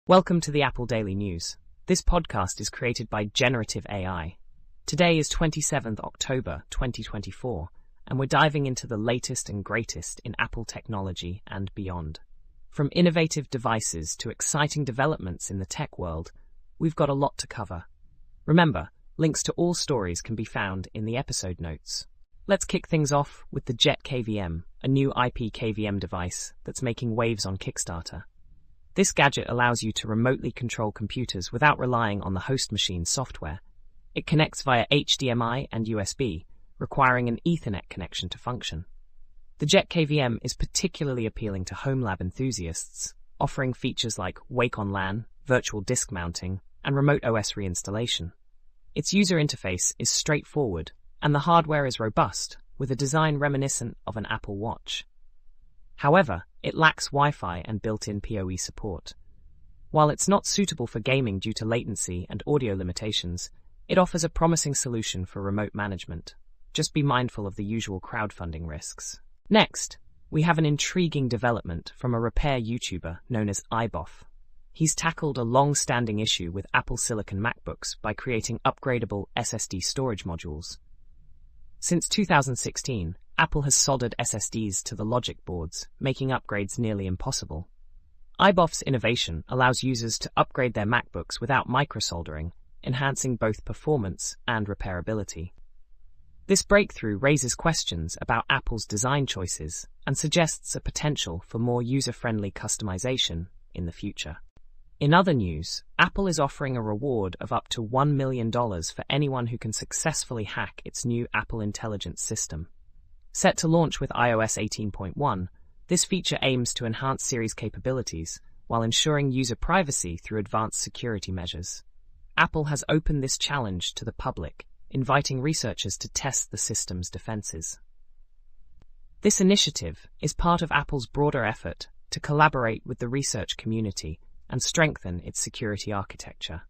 Welcome to the Apple Daily News. This podcast is created by Generative AI. Today is 27th October 2024, and we're diving into the latest and greatest in Apple technology and beyond. From innovative devices to exciting developments in the tech world, we've got a lot to cover. Remember, links to all stories can be found in the episode notes. Let's kick things off with the JetKVM, a new IP KVM device that's making waves on Kickstarter. This gadget allows you to remotely control computers without relying on the host machine's software. It connects via HDMI and USB, requiring an Ethernet connection to function. The JetKVM is particularly appealing to home lab enthusiasts, offering features like Wake on LAN, virtual disk mounting, and remote OS reinstallation. Its user interface is straightforward, and the hardware is robust, with a design reminiscent of an Apple Watch. However, it lacks Wi-Fi and built-in PoE support. While it's not suitable for gaming due to latency and audio limitations, it offers a promising solution for remote management. Just be mindful of the usual crowdfunding risks. Next, we have an intriguing development from a repair YouTuber known as iBoff. He's tackled a long-standing issue with Apple Silicon MacBooks by creating upgradable SSD storage modules. Since 2016, Apple has soldered SSDs to the logic boards, making upgrades nearly impossible. iBoff's innovation allows users to upgrade their MacBooks without microsoldering, enhancing both performance and repairability. This breakthrough raises questions about Apple's design choices and suggests a potential for more user-friendly customization in the future. In other news, Apple is offering a reward of up to $1 million for anyone who can successfully hack its new Apple Intelligence system. Set to launch with iOS 18.1, this feature aims to enhance Siri's capabilities while ensuring user privacy through advanced security measures. Apple has opened this challenge to the public, inviting researchers to test the system's defenses. This initiative is part of Apple's broader effort to collaborate with the research community and strengthen its security architecture.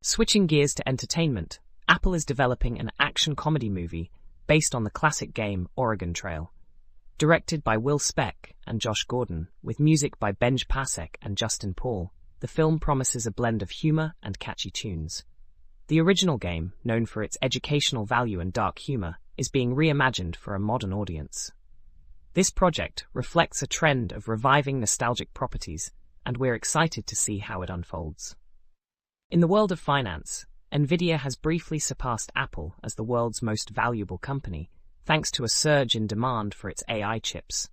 Switching gears to entertainment, Apple is developing an action comedy movie based on the classic game Oregon Trail. Directed by Will Speck and Josh Gordon, with music by Benj Pasek and Justin Paul, the film promises a blend of humor and catchy tunes. The original game, known for its educational value and dark humor, is being reimagined for a modern audience. This project reflects a trend of reviving nostalgic properties, and we're excited to see how it unfolds. In the world of finance, Nvidia has briefly surpassed Apple as the world's most valuable company, thanks to a surge in demand for its AI chips.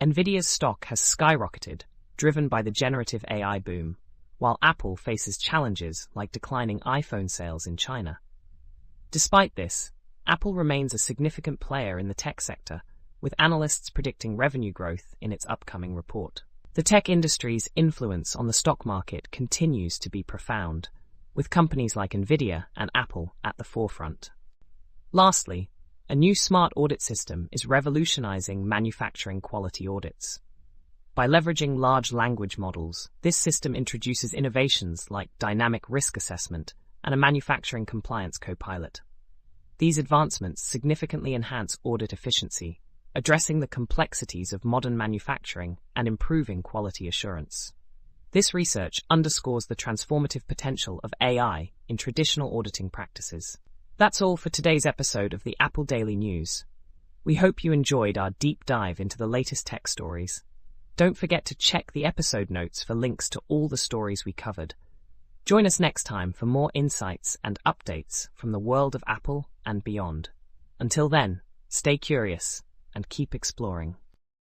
Nvidia's stock has skyrocketed, driven by the generative AI boom, while Apple faces challenges like declining iPhone sales in China. Despite this, Apple remains a significant player in the tech sector, with analysts predicting revenue growth in its upcoming report. The tech industry's influence on the stock market continues to be profound, with companies like Nvidia and Apple at the forefront. Lastly, a new smart audit system is revolutionizing manufacturing quality audits. By leveraging large language models, this system introduces innovations like dynamic risk assessment and a manufacturing compliance copilot. These advancements significantly enhance audit efficiency, addressing the complexities of modern manufacturing and improving quality assurance. This research underscores the transformative potential of AI in traditional auditing practices. That's all for today's episode of the Apple Daily News. We hope you enjoyed our deep dive into the latest tech stories. Don't forget to check the episode notes for links to all the stories we covered. Join us next time for more insights and updates from the world of Apple and beyond. Until then, stay curious and keep exploring.